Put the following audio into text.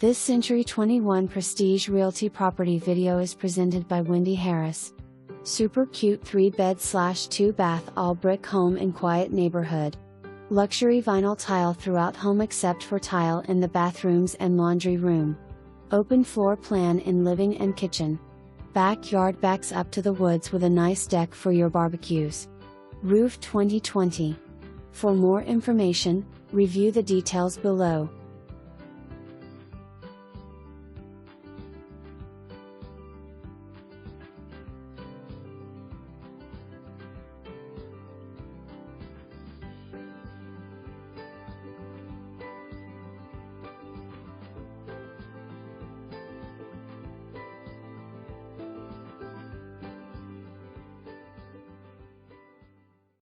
This Century 21 Prestige Realty property video is presented by Wendy Harris. Super cute 3-bed/2-bath all brick home in quiet neighborhood. Luxury vinyl tile throughout home except for tile in the bathrooms and laundry room. Open floor plan in living and kitchen. Backyard backs up to the woods with a nice deck for your barbecues. Roof 2020. For more information, review the details below.